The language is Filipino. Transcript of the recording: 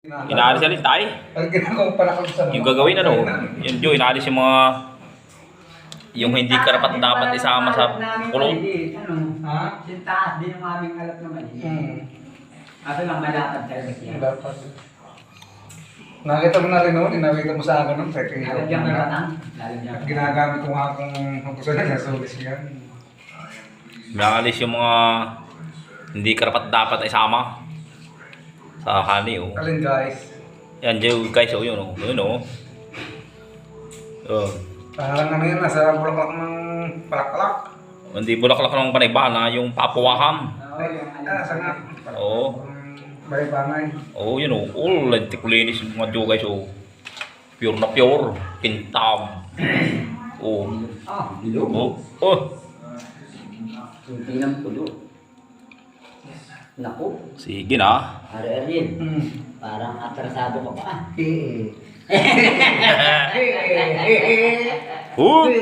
Inaalis alin tayo. Ang ginagawa pala kami sa Yung gagawin ano, yun Joe, inaalis yung mga yung hindi karapat dapat isama sa kulong. Ha? Yung taas din yung aming alat naman. Kaso lang malapad talaga siya. Dapat. Nakita mo na rin noon, inawita mo sa akin noon. Lalagyan ng batang. At ginagamit ko nga kung gusto na nasulis yan. Inaalis yung mga hindi karapat dapat isama sa honey, oh. Alin guys? Yan, Joe, guys, oh, yun, oh. Yun, oh. Oh. Parang ano yun, nasa bulaklak ng palaklak. Hindi bulaklak ng panibana, yung papuwaham. Sanga. Oo. Bangay. Oh, yun, oh. Oh, lentikulinis yung mga Joe, guys, oh. Pure na pure. Pintab. Oh. Bilog. Oh. Oh. Hindi ng pulo. Naku. Sige na. Ari-arin. Parang atrasado ka pa. Hood!